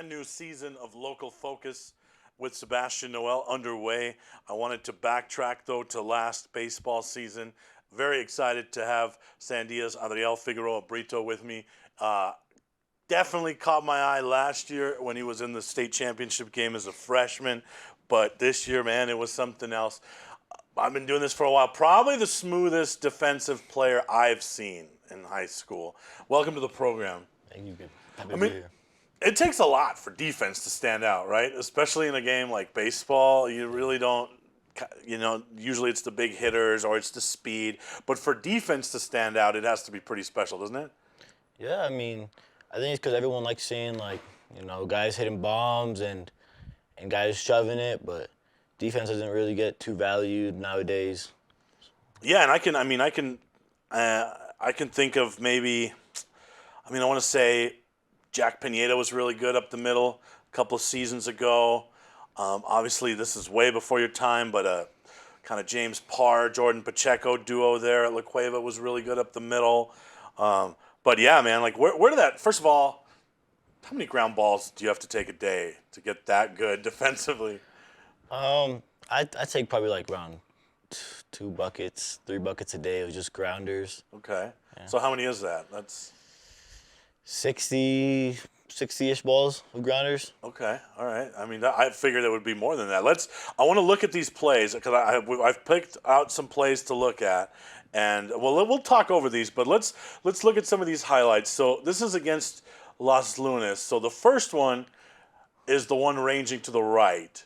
brand new season of Local Focus with Sebastian Noel underway. I wanted to backtrack, though, to last baseball season. Very excited to have Sandia's Adriel, Figueroa, Brito with me. Definitely caught my eye last year when he was in the state championship game as a freshman. But this year, man, it was something else. I've been doing this for a while. Probably the smoothest defensive player I've seen in high school. Welcome to the program. Thank you. Happy to be here. It takes a lot for defense to stand out, right? Especially in a game like baseball. You really don't, usually it's the big hitters or it's the speed. But for defense to stand out, it has to be pretty special, doesn't it? Yeah, I think it's because everyone likes seeing, guys hitting bombs and guys shoving it, but defense doesn't really get too valued nowadays. Yeah, and I can think of maybe, I want to say Jack Pineda was really good up the middle a couple of seasons ago. Obviously, this is way before your time, but kind of James Parr, Jordan Pacheco duo there at La Cueva was really good up the middle. But yeah, man, where did that, first of all, how many ground balls do you have to take a day to get that good defensively? I take probably around 2 buckets, 3 buckets a day of just grounders. Okay. Yeah. So how many is that? That's 60-ish balls of grounders. Okay, all right. I figured it would be more than that. I want to look at these plays because I've picked out some plays to look at, and we'll talk over these. But let's look at some of these highlights. So this is against Los Lunas. So the first one is the one ranging to the right,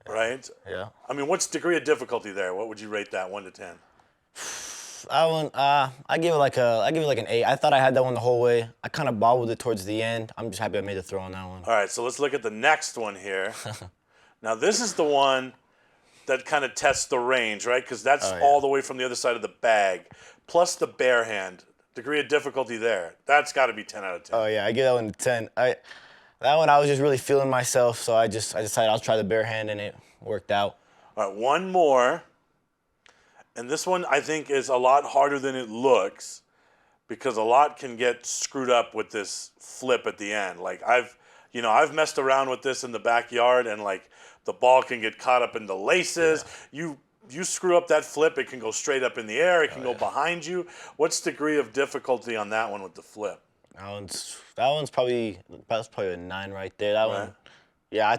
right? Yeah. What's degree of difficulty there? What would you rate that 1 to 10? That one, I give it an 8. I thought I had that one the whole way. I kind of bobbled it towards the end. I'm just happy I made the throw on that one. All right, so let's look at the next one here. Now, this is the one that kind of tests the range, right? Because that's all the way from the other side of the bag, plus the bare hand. Degree of difficulty there. That's got to be 10 out of 10. Oh, yeah, I give that one a 10. That one, I was just really feeling myself, so I decided I'll try the bare hand, and it worked out. All right, one more. And this one, I think, is a lot harder than it looks because a lot can get screwed up with this flip at the end. I've messed around with this in the backyard, and the ball can get caught up in the laces. Yeah. You screw up that flip, it can go straight up in the air. It can go behind you. What's the degree of difficulty on that one with the flip? That one's probably a 9 right there. That one, yeah.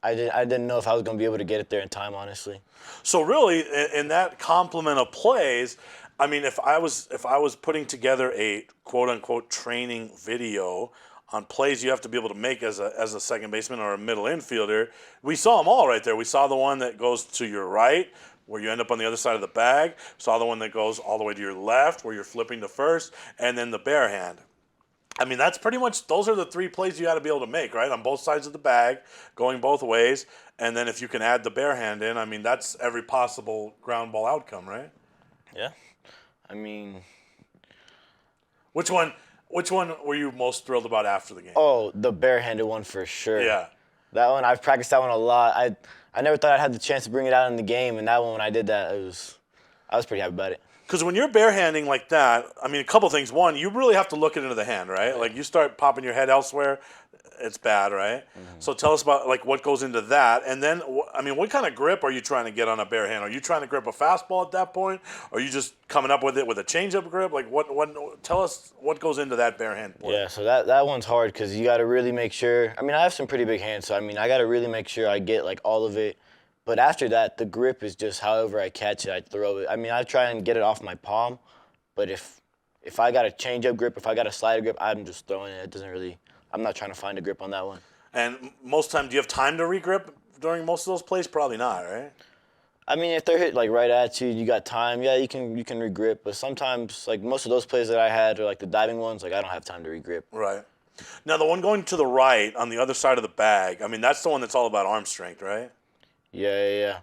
I didn't know if I was going to be able to get it there in time, honestly. So really, in that complement of plays, if I was putting together a quote-unquote training video on plays you have to be able to make as a second baseman or a middle infielder, we saw them all right there. We saw the one that goes to your right, where you end up on the other side of the bag. Saw the one that goes all the way to your left, where you're flipping to first, and then the bare hand. That's pretty much, those are the 3 plays you got to be able to make, right? On both sides of the bag, going both ways. And then if you can add the bare hand in, that's every possible ground ball outcome, right? Yeah. Which one were you most thrilled about after the game? Oh, the bare-handed one for sure. Yeah. That one, I've practiced that one a lot. I never thought I'd have the chance to bring it out in the game, and that one, when I did that, I was pretty happy about it. Because when you're barehanding like that, a couple things. One, you really have to look it into the hand, right? You start popping your head elsewhere, it's bad, right? Mm-hmm. So tell us about what goes into that, and then what kind of grip are you trying to get on a bare hand? Are you trying to grip a fastball at that point? Or are you just coming up with it with a changeup grip? Tell us what goes into that bare hand play. Yeah, so that one's hard because you got to really make sure. I have some pretty big hands, so I got to really make sure I get all of it. But after that, the grip is just however I catch it, I throw it. I try and get it off my palm, but if I got a change-up grip, if I got a slider grip, I'm just throwing it. It doesn't really, I'm not trying to find a grip on that one. And most time, do you have time to re-grip during most of those plays? Probably not, right? If they're hit right at you, you got time. Yeah, you can re-grip, but sometimes most of those plays that I had are the diving ones. I don't have time to re-grip. Right. Now the one going to the right on the other side of the bag. That's the one that's all about arm strength, right? Yeah.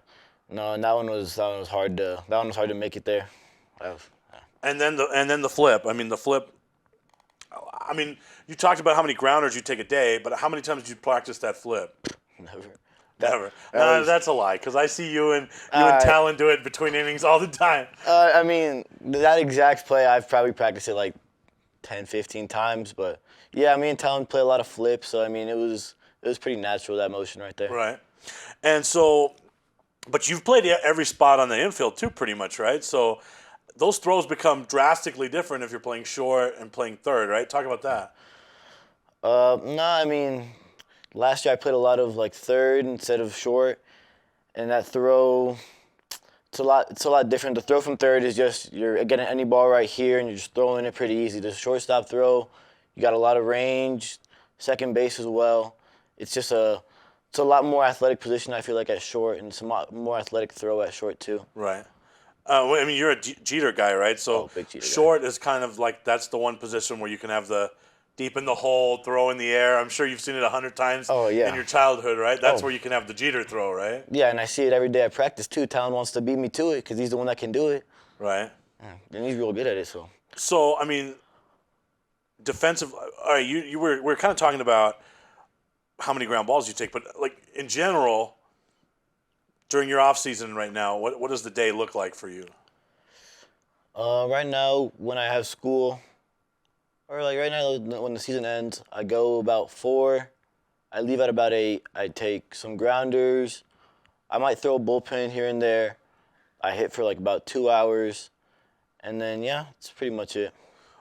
No, and that one was hard to make it there. And then the flip. The flip. You talked about how many grounders you take a day, but how many times did you practice that flip? Never. That's a lie, because I see you and Talon do it between innings all the time. That exact play, I've probably practiced it 10, 15 times. But yeah, me and Talon play a lot of flips, so I mean it was pretty natural, that motion right there. Right. And so, but you've played every spot on the infield too, pretty much, right? So those throws become drastically different if you're playing short and playing third, right? Talk about that. No, I mean, last year I played a lot of like third instead of short, and that throw, it's a lot different. The throw from third is just you're getting any ball right here and you're just throwing it pretty easy. The shortstop throw, you got a lot of range, second base as well. It's a lot more athletic position, I feel like, at short, and it's a lot more athletic throw at short too. Right. I mean, you're a Jeter guy, right? So Big Jeter guy. short is kind of like that's the one position where you can have the deep in the hole, throw in the air. I'm sure you've seen it 100 times in your childhood, right? That's where you can have the Jeter throw, right? Yeah, and I see it every day at practice too. Talon wants to beat me to it because he's the one that can do it. Right. And he's real good at it, so. So, I mean, defensive. All right, we're kind of talking about how many ground balls you take, but like in general, during your off season right now, what does the day look like for you? Right now, when I have school, or like right now when the season ends, I go about 4. I leave at about 8. I take some grounders. I might throw a bullpen here and there. I hit for like about 2 hours, and then yeah, that's pretty much it.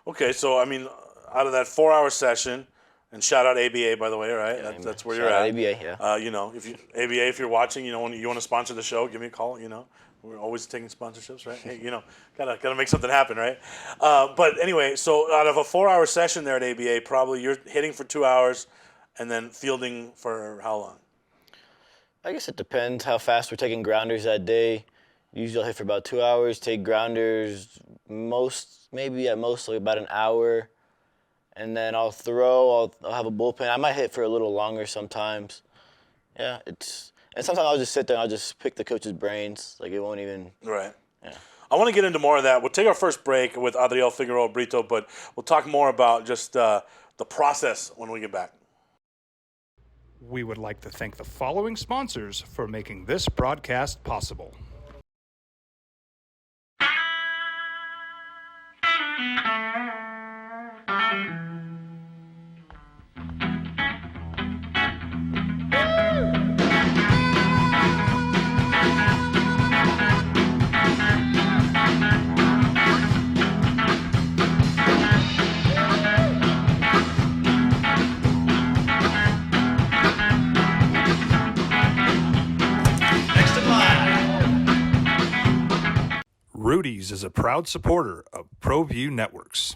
Okay, so I mean, out of that 4-hour session, and shout out ABA by the way, right? Yeah, that's where shout you're out at. ABA, yeah. You know, if you ABA, if you're watching, you know, when you want to sponsor the show, give me a call. You know, we're always taking sponsorships, right? Hey, you know, gotta make something happen, right? But anyway, so out of a 4-hour session there at ABA, probably you're hitting for 2 hours, and then fielding for how long? I guess it depends how fast we're taking grounders that day. Usually I'll hit for about 2 hours, take grounders maybe at most like about an hour, and then I'll have a bullpen. I might hit for a little longer sometimes. Yeah, and sometimes I'll just sit there and I'll just pick the coach's brains. Like it won't even. Right. Yeah. I want to get into more of that. We'll take our first break with Adriel, Figueroa, Brito, but we'll talk more about just the process when we get back. We would like to thank the following sponsors for making this broadcast possible. Rudy's is a proud supporter of Proview Networks.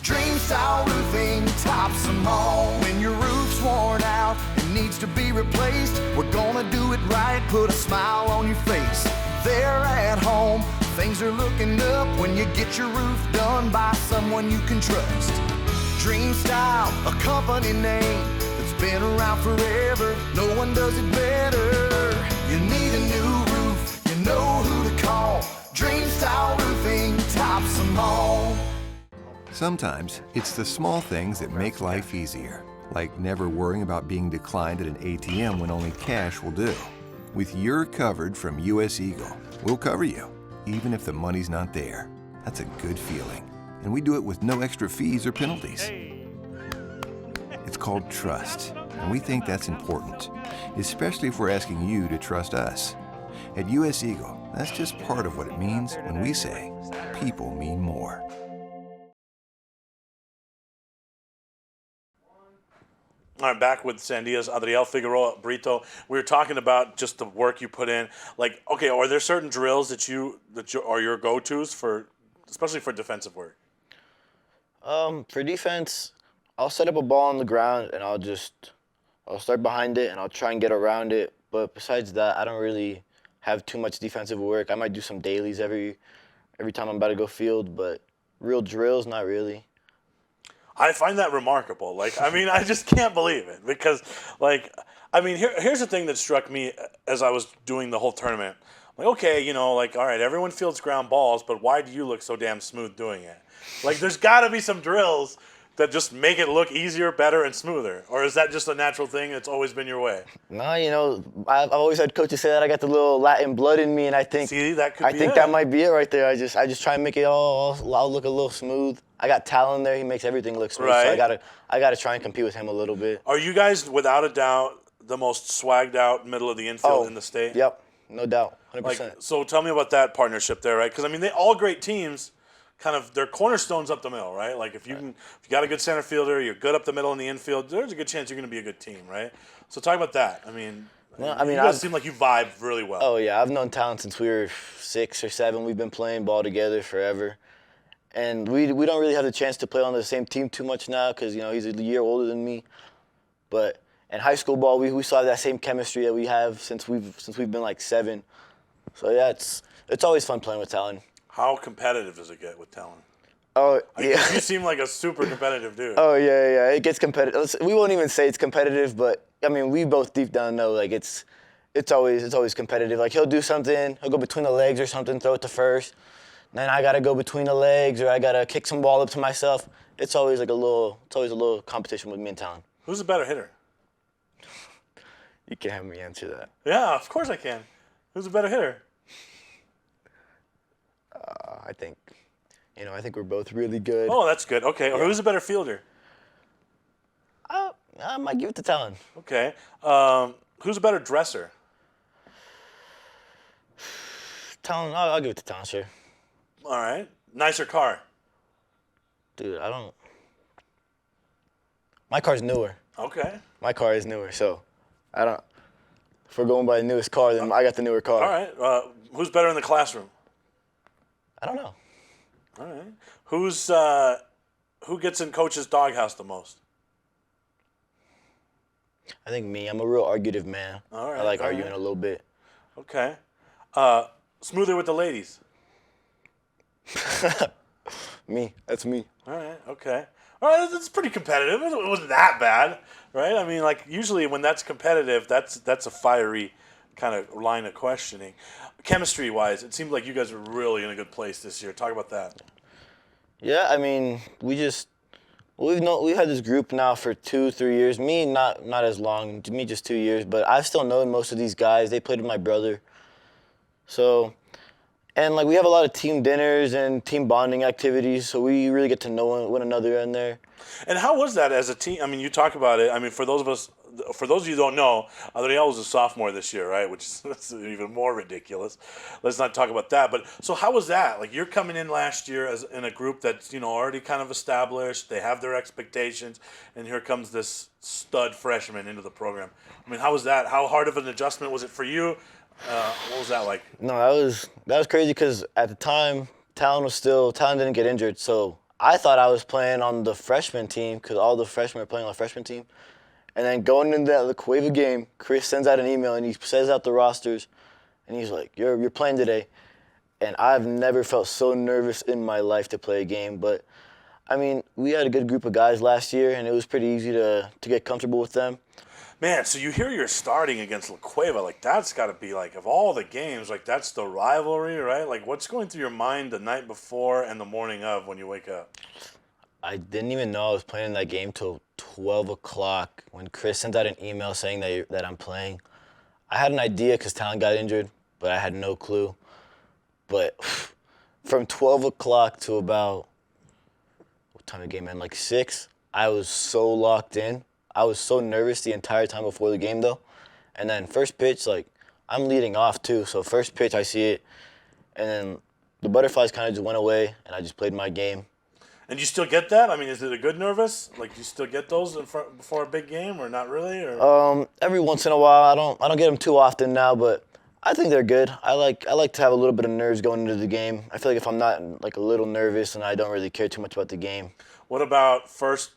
Dream style roofing tops them all. When your roof's worn out and needs to be replaced, we're gonna do it right, put a smile on your face. There at home, things are looking up when you get your roof done by someone you can trust. Dream Style, a company name that's been around forever. No one does it better. You need a new roof, you know who to call. Dream Style Roofing tops them all. Sometimes it's the small things that make life easier, like never worrying about being declined at an ATM when only cash will do. With You're Covered from US Eagle, we'll cover you, even if the money's not there. That's a good feeling. And we do it with no extra fees or penalties. It's called trust, and we think that's important, especially if we're asking you to trust us. At US Eagle, that's just part of what it means when we say people mean more. All right, back with Sandia's Adriel, Figueroa, Brito. We were talking about just the work you put in. Like, okay, are there certain drills that are your go-tos for, especially for defensive work? For defense, I'll set up a ball on the ground and I'll start behind it and I'll try and get around it. But besides that, I don't really have too much defensive work. I might do some dailies every time I'm about to go field, but real drills, not really. I find that remarkable. Like, I mean, I just can't believe it because, like, I mean, here's the thing that struck me as I was doing the whole tournament. Like, okay, you know, like, all right, everyone fields ground balls, but why do you look so damn smooth doing it? Like, there's got to be some drills that just make it look easier, better, and smoother? Or is that just a natural thing? It's always been your way? No, you know, I've always had coaches say that I got the little Latin blood in me, and I think that could be it. that might be it right there. I just try and make it all look a little smooth. I got Talon there; he makes everything look smooth. Right. So I gotta try and compete with him a little bit. Are you guys, without a doubt, the most swagged out middle of the infield in the state? Yep, no doubt, 100%. Like, so tell me about that partnership there, right? Because I mean, they all great teams. Kind of their cornerstones up the middle, right? Like if you got a good center fielder, you're good up the middle in the infield. There's a good chance you're going to be a good team, right? So talk about that. I mean, you guys seem like you vibe really well. Oh yeah, I've known Talon since we were 6 or 7. We've been playing ball together forever, and we don't really have the chance to play on the same team too much now because you know he's a year older than me. But in high school ball, we still have that same chemistry that we have since we've been like 7. So yeah, it's always fun playing with Talon. How competitive does it get with Talon? Oh, Yeah. yeah. You seem like a super competitive dude. Oh, yeah. It gets competitive. We won't even say it's competitive, but, I mean, we both deep down know, like, it's always competitive. Like, he'll do something, he'll go between the legs or something, throw it to first. Then I got to go between the legs or I got to kick some ball up to myself. It's always a little competition with me and Talon. Who's a better hitter? You can have me answer that. Yeah, of course I can. Who's a better hitter? I think we're both really good. Oh, that's good. Okay. Or who's a better fielder? I might give it to Talon. Okay. Who's a better dresser? Talon, I'll give it to Talon, sure. All right. Nicer car? Dude, my car's newer. Okay. My car is newer, so if we're going by the newest car, then I got the newer car. All right. Who's better in the classroom? I don't know. All right. Who gets in coach's doghouse the most? I think me. I'm a real argutive man. All right, I like all arguing right. a little bit. Okay. Smoother with the ladies? Me. That's me. All right. Okay. All right. That's pretty competitive. It wasn't that bad, right? I mean, like usually when that's competitive, that's a fiery kind of line of questioning. Chemistry-wise, it seems like you guys are really in a good place this year. Talk about that. Yeah, I mean, we've had this group now for 2-3 years. Me, not as long. Me, just 2 years. But I've still known most of these guys. They played with my brother. So, and like we have a lot of team dinners and team bonding activities. So we really get to know one another in there. And how was that as a team? I mean, you talk about it. I mean, for those of you who don't know, Adriel was a sophomore this year, right? Which is that's even more ridiculous. Let's not talk about that. But so how was that? Like you're coming in last year as in a group that's already kind of established. They have their expectations, and here comes this stud freshman into the program. I mean, how was that? How hard of an adjustment was it for you? What was that like? No, that was crazy because at the time Talon didn't get injured, so I thought I was playing on the freshman team because all the freshmen were playing on the freshman team. And then going into that La Cueva game, Chris sends out an email and he says out the rosters, and he's like, "You're playing today." And I've never felt so nervous in my life to play a game. But I mean, we had a good group of guys last year, and it was pretty easy to get comfortable with them. Man, so you hear you're starting against La Cueva, like that's got to be like of all the games, like that's the rivalry, right? Like what's going through your mind the night before and the morning of when you wake up? I didn't even know I was playing in that game till 12 o'clock when Chris sent out an email saying that I'm playing. I had an idea because Talon got injured, but I had no clue. But from 12 o'clock to about, what time the game ended, like 6, I was so locked in. I was so nervous the entire time before the game, though. And then first pitch, like, I'm leading off, too. So first pitch, I see it. And then the butterflies kind of just went away, and I just played my game. And you still get that? I mean, is it a good nervous? Like, do you still get those before a big game, or not really? Or? Every once in a while. I don't get them too often now, but I think they're good. I like to have a little bit of nerves going into the game. I feel like if I'm not like a little nervous and I don't really care too much about the game. What about first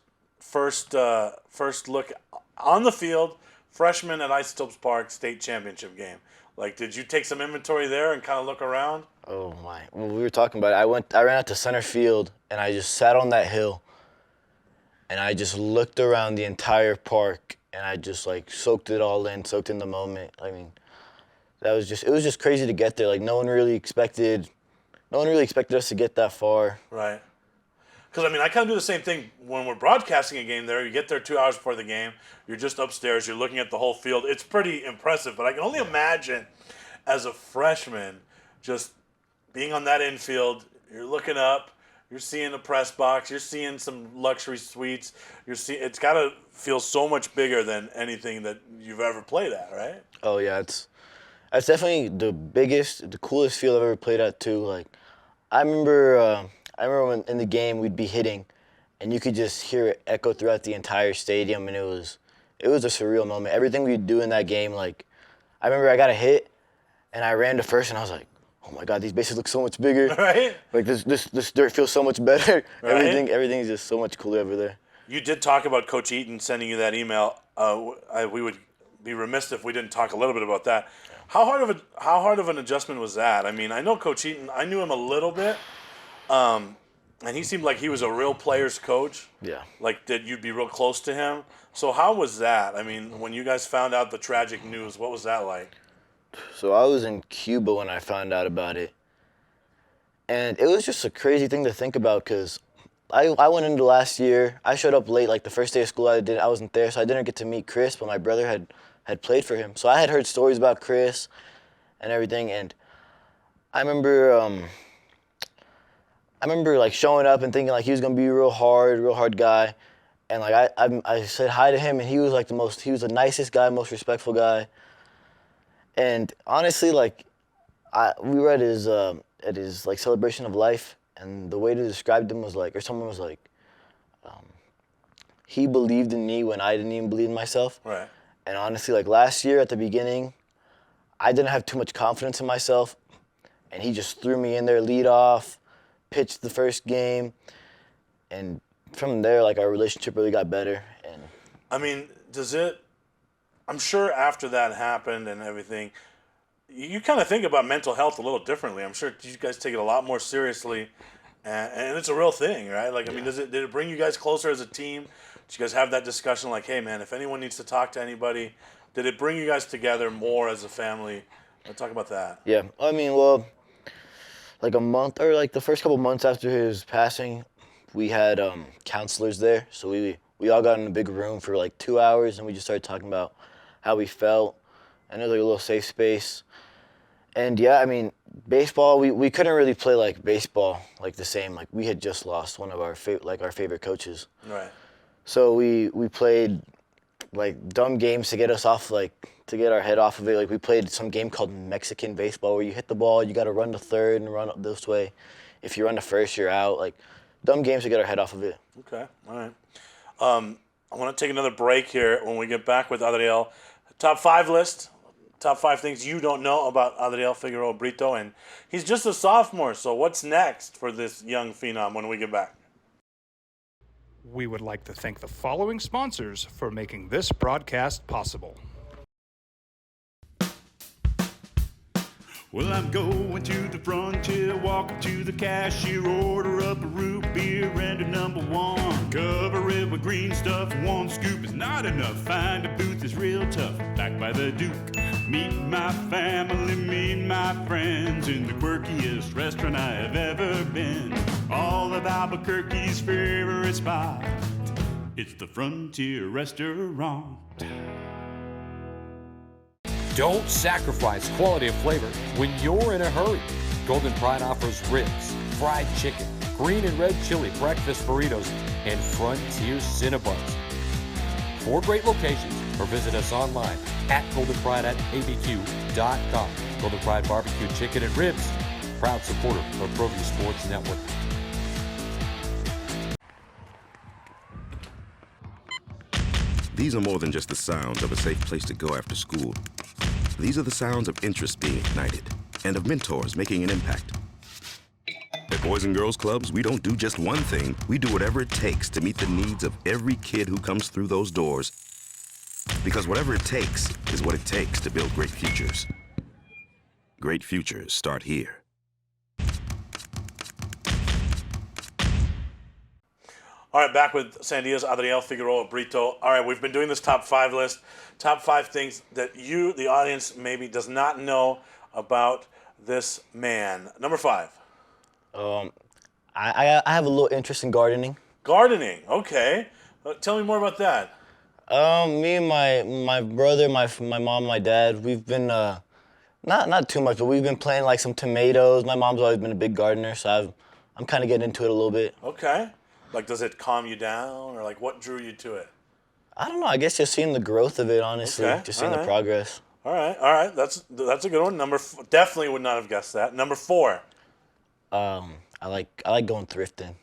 look on the field, freshman at Isotopes Park state championship game? Like, did you take some inventory there and kind of look around? Oh my! When we were talking about it, I ran out to center field and I just sat on that hill, and I just looked around the entire park and I just like soaked it all in, soaked in the moment. I mean, it was just crazy to get there. Like no one really expected us to get that far. Right. Because, I mean, I kind of do the same thing when we're broadcasting a game there. You get there 2 hours before the game. You're just upstairs. You're looking at the whole field. It's pretty impressive. But I can only imagine as a freshman just being on that infield. You're looking up. You're seeing the press box. You're seeing some luxury suites. It's got to feel so much bigger than anything that you've ever played at, right? Oh yeah, that's definitely the biggest, the coolest field I've ever played at too. Like, I remember when in the game we'd be hitting, and you could just hear it echo throughout the entire stadium, and it was a surreal moment. Everything we'd do in that game, like, I remember I got a hit, and I ran to first, and I was like, oh my God, these bases look so much bigger. Right? Like this dirt feels so much better. Right? Everything's just so much cooler over there. You did talk about Coach Eaton sending you that email. We would be remiss if we didn't talk a little bit about that. How hard of an adjustment was that? I mean, I know Coach Eaton. I knew him a little bit, and he seemed like he was a real player's coach. Yeah. Like that, you'd be real close to him. So how was that? I mean, when you guys found out the tragic news, what was that like? So I was in Cuba when I found out about it. And it was just a crazy thing to think about because I went into last year. I showed up late, like the first day of school I wasn't there, so I didn't get to meet Chris, but my brother had played for him. So I had heard stories about Chris and everything, and I remember like showing up and thinking like he was gonna be a real hard guy. And like I said hi to him, and he was like he was the nicest guy, most respectful guy. And honestly, like, we were at his like celebration of life, and the way to describe him was like, or someone was like, he believed in me when I didn't even believe in myself. Right. And honestly, like last year at the beginning, I didn't have too much confidence in myself, and he just threw me in there, lead off, pitched the first game, and from there, like our relationship really got better. And I mean, I'm sure after that happened and everything, you kind of think about mental health a little differently. I'm sure you guys take it a lot more seriously, and it's a real thing, right? Like, I mean, did it bring you guys closer as a team? Did you guys have that discussion like, hey, man, if anyone needs to talk to anybody, did it bring you guys together more as a family? Let's talk about that. yeah, I mean, well, like a month or like the first couple months after his passing, we had counselors there. So we all got in a big room for like 2 hours, and we just started talking about how we felt, and it was like a little safe space. And yeah, I mean, baseball, we couldn't really play like baseball like the same. Like we had just lost one of our favorite coaches. Right. So we played like dumb games to get us off, like to get our head off of it. Like we played some game called Mexican baseball where you hit the ball, you got to run to third and run up this way. If you run to first, you're out. Like dumb games to get our head off of it. Okay. All right. I want to take another break here. When we get back with Adriel, top 5 list. Top 5 things you don't know about Adriel Figueroa Brito, and he's just a sophomore. So what's next for this young phenom when we get back? We would like to thank the following sponsors for making this broadcast possible. Well, I'm going to the frontier, walking to the cashier, order up a root beer and a number 1. Cover it with green stuff, 1 scoop is not enough. Find a booth is real tough, back by the Duke. Meet my family, meet my friends in the quirkiest restaurant I have ever been. All of Albuquerque's favorite spot, it's the Frontier Restaurant. Don't sacrifice quality and flavor when you're in a hurry. Golden Pride offers ribs, fried chicken, green and red chili breakfast burritos, and Frontier Cinnabons. 4 great locations, or visit us online at goldenpride@abq.com. Golden Pride Barbecue Chicken and Ribs, proud supporter of Proview Sports Network. These are more than just the sounds of a safe place to go after school. These are the sounds of interest being ignited and of mentors making an impact. At Boys and Girls Clubs, we don't do just one thing. We do whatever it takes to meet the needs of every kid who comes through those doors. Because whatever it takes is what it takes to build great futures. Great futures start here. All right, back with Sandia's Adriel Figueroa Brito. All right, we've been doing this top 5 list. Top 5 things that you, the audience, maybe does not know about this man. Number 5. I I have a little interest in gardening. Gardening, okay. Tell me more about that. Me and my brother, my mom, my dad, we've been not too much, but we've been planting like some tomatoes. My mom's always been a big gardener, so I'm kind of getting into it a little bit. Okay. Like, does it calm you down, or like, what drew you to it? I don't know. I guess just seeing the growth of it, honestly, Okay, just seeing all the right. progress. All right. That's a good one. Definitely would not have guessed that. Number 4. I like going thrifting.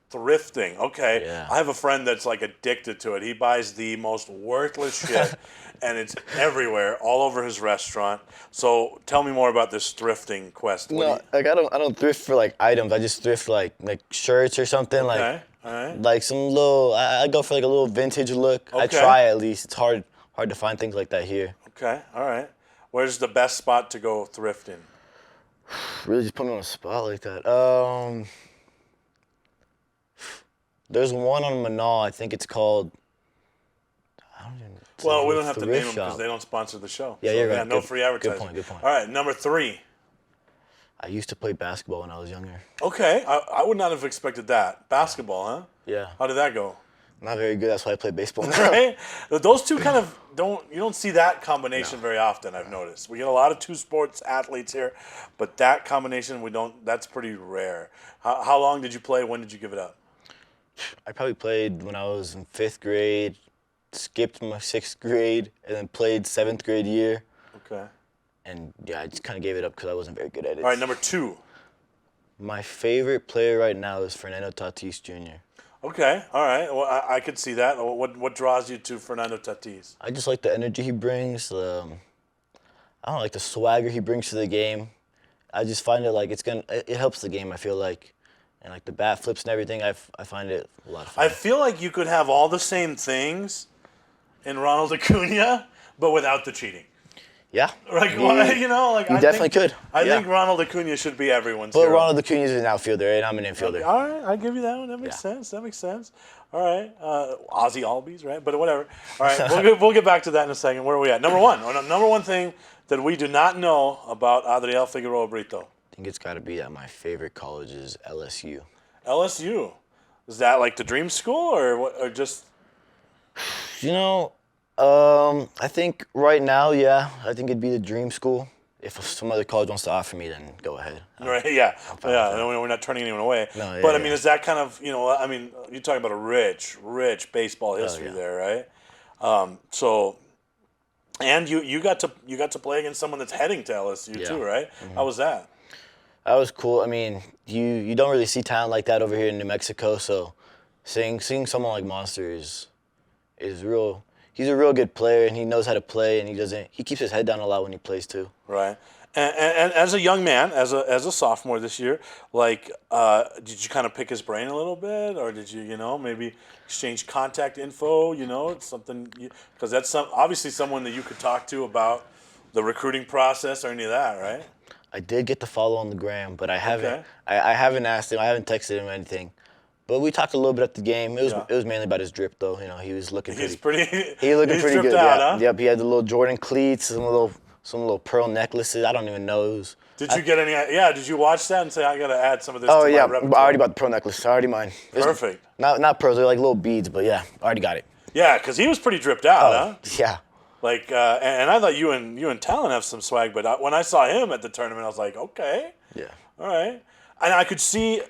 Thrifting, okay. Yeah. I have a friend that's like addicted to it. He buys the most worthless shit, and it's everywhere, all over his restaurant. So tell me more about this thrifting quest. No, like I don't thrift for like items. I just thrift like shirts or something. Okay, all right. Like some little. I go for like a little vintage look. I Okay. try at least. It's hard to find things like that here. Okay, all right. Where's the best spot to go thrifting? Really just put me on a spot like that. There's one on Manal. I think it's called. I don't even. it's Well, like we a don't have to thrift name them because shop. they don't sponsor the show. Yeah, So, you're right. Yeah, no Good- free good advertising. point, good point. All right, number 3. I used to play basketball when I was younger. Okay, I would not have expected that. Basketball, huh? Yeah. How did that go? Not very good. That's why I play baseball now. Right? Those two kind of you don't see that combination very often, I've noticed. We get a lot of 2 sports athletes here, but that combination that's pretty rare. How long did you play? When did you give it up? I probably played when I was in 5th grade, skipped my 6th grade, and then played 7th grade year. Okay. And yeah, I just kind of gave it up because I wasn't very good at it. All right, number 2. My favorite player right now is Fernando Tatis Jr. Okay, all right. Well, I could see that. What draws you to Fernando Tatis? I just like the energy he brings. I don't like the swagger he brings to the game. I just find it like it helps the game. I feel like, and like the bat flips and everything. I find it a lot of fun. I feel like you could have all the same things in Ronald Acuna, but without the cheating. Yeah. Like, You I definitely could. I Yeah. think Ronald Acuna should be everyone's But hero. Ronald Acuna is an outfielder, and I'm an infielder. All right, I give you that one. That makes sense. All right, Ozzy Albies, right? But whatever. All right, we'll get back to that in a second. Where are we at? Number 1. Number 1 thing that we do not know about Adriel Figueroa Brito. I think it's got to be that my favorite college is LSU. LSU. Is that like the dream school or what? Or just? You know, I think right now, yeah, I think it'd be the dream school. If some other college wants to offer me, then go ahead. Right, yeah. We're not turning anyone away. No, yeah, but I yeah. mean, is that kind of, you're talking about a rich baseball history there, right? And you got to play against someone that's heading to LSU too, right? Mm-hmm. How was that? That was cool. I mean, you don't really see talent like that over here in New Mexico, so seeing someone like Monster is real. He's a real good player, and he knows how to play, and he keeps his head down a lot when he plays too. Right. And as a young man, as a sophomore this year, like, did you kind of pick his brain a little bit, or did you, maybe exchange contact info? It's something because that's obviously someone that you could talk to about the recruiting process or any of that, right? I did get the follow on the gram, but I haven't. Okay. I haven't asked him. I haven't texted him or anything. But we talked a little bit at the game. It was mainly about his drip, though. He was looking pretty. He's pretty. He looking he's pretty dripped good. out, Yeah. huh? Yep. He had the little Jordan cleats, some little pearl necklaces. I don't even know. Did you get any? Yeah. Did you watch that and say I got to add some of this? Oh to yeah, my repertoire? I already bought the pearl necklace. I already mine. Perfect. Not pearls. They're like little beads, but yeah, I already got it. Yeah, because he was pretty dripped out, huh? Yeah. Like, and I thought you and Talon have some swag, but when I saw him at the tournament, I was like, okay, Yeah. all right. And I could see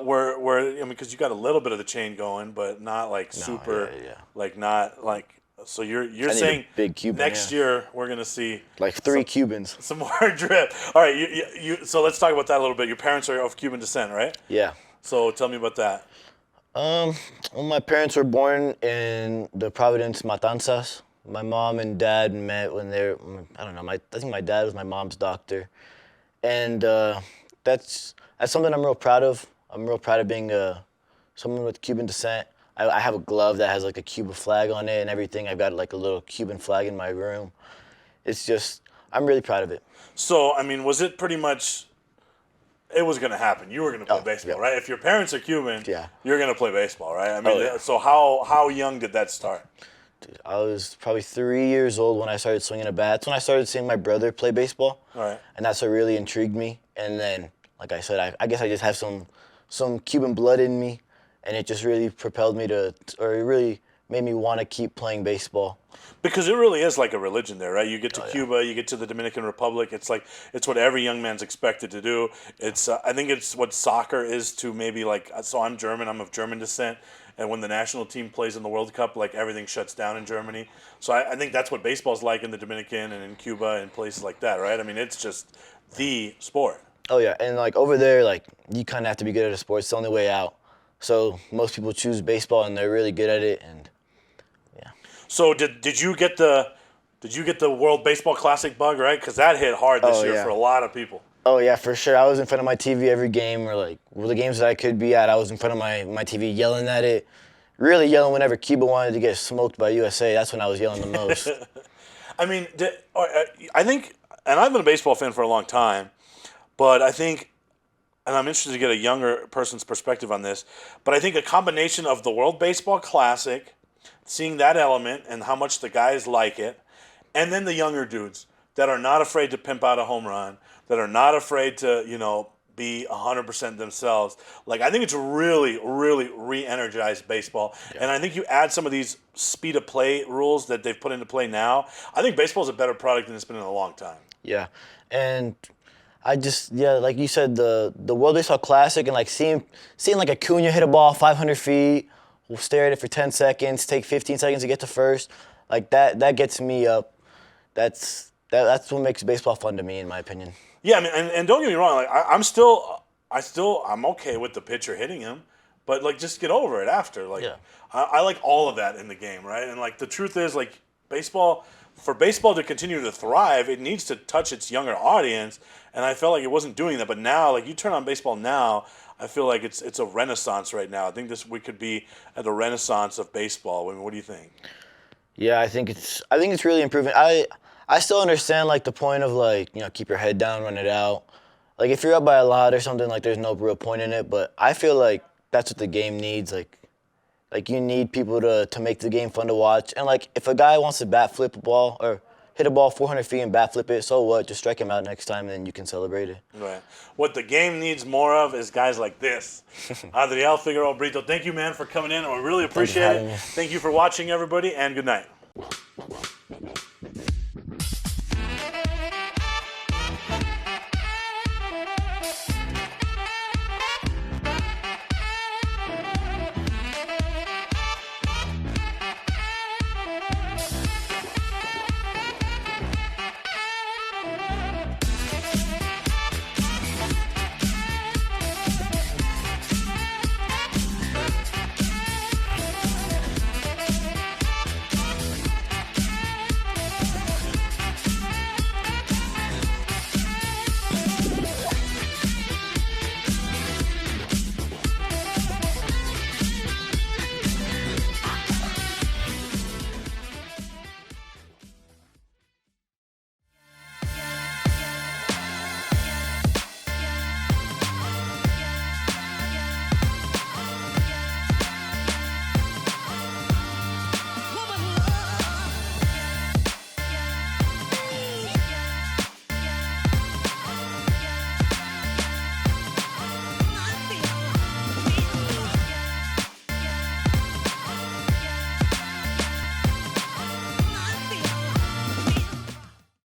where because you got a little bit of the chain going, but not like super, yeah. like not like. So you're need a saying big Cuban, next year we're gonna see Like 3 Cubans. some more drip. All right, you. So let's talk about that a little bit. Your parents are of Cuban descent, right? Yeah. So tell me about that. Well, my parents were born in the Providence Matanzas. My mom and dad met when they were, I don't know, I think my dad was my mom's doctor. And that's something I'm real proud of. I'm real proud of being someone with Cuban descent. I have a glove that has like a Cuban flag on it and everything. I've got like a little Cuban flag in my room. It's just, I'm really proud of it. So I mean, was it pretty much? It was going to happen. You were going to play baseball, yeah. right? If your parents are Cuban, Yeah. you're going to play baseball, right? I mean, yeah. so how young did that start? Dude, I was probably 3 years old when I started swinging a bat. That's when I started seeing my brother play baseball. All right. And that's what really intrigued me. And then, like I said, I guess I just have some some Cuban blood in me, and it just really propelled me to, or it really made me want to keep playing baseball. Because it really is like a religion there, right? You get to Cuba, you get to the Dominican Republic. It's like it's what every young man's expected to do. It's I think it's what soccer is to maybe like. So I'm German. I'm of German descent, and when the national team plays in the World Cup, like everything shuts down in Germany. So I think that's what baseball's like in the Dominican and in Cuba and places like that, right? I mean, it's just the sport. Oh yeah, and like over there, like you kind of have to be good at a sport. It's the only way out. So most people choose baseball, and they're really good at it, and. So did you get the World Baseball Classic bug, right? Because that hit hard this year for a lot of people. Oh yeah, for sure. I was in front of my TV every game, or like the games that I could be at. I was in front of my TV yelling at it, really yelling whenever Cuba wanted to get smoked by USA. That's when I was yelling the most. I mean, I think, and I've been a baseball fan for a long time, but I think, and I'm interested to get a younger person's perspective on this, but I think a combination of the World Baseball Classic, seeing that element and how much the guys like it, and then the younger dudes that are not afraid to pimp out a home run, that are not afraid to, be 100% themselves. Like, I think it's really, really re-energized baseball. Yeah. And I think you add some of these speed of play rules that they've put into play now, I think baseball is a better product than it's been in a long time. Yeah. And I just, like you said, the World Baseball Classic, and like seeing like Acuna hit a ball 500 feet, we'll stare at it for 10 seconds, take 15 seconds to get to first. Like that gets me up. That's what makes baseball fun to me, in my opinion. Yeah, I mean, and don't get me wrong. Like I'm okay with the pitcher hitting him, but like just get over it after. Like I like all of that in the game, right? And like the truth is, like for baseball to continue to thrive, it needs to touch its younger audience. And I felt like it wasn't doing that. But now, like you turn on baseball now, I feel like it's a renaissance right now. I think we could be at the renaissance of baseball. I mean, what do you think? Yeah, I think it's really improving. I still understand like the point of like, keep your head down, run it out. Like if you're up by a lot or something, like there's no real point in it. But I feel like that's what the game needs. Like you need people to make the game fun to watch. And like if a guy wants to bat flip a ball or hit a ball 400 feet and bat flip it, so what? Just strike him out next time, and then you can celebrate it. Right. What the game needs more of is guys like this. Adriel, Figueroa, Brito, thank you, man, for coming in. I really appreciate it. Thank you for watching, everybody, and good night.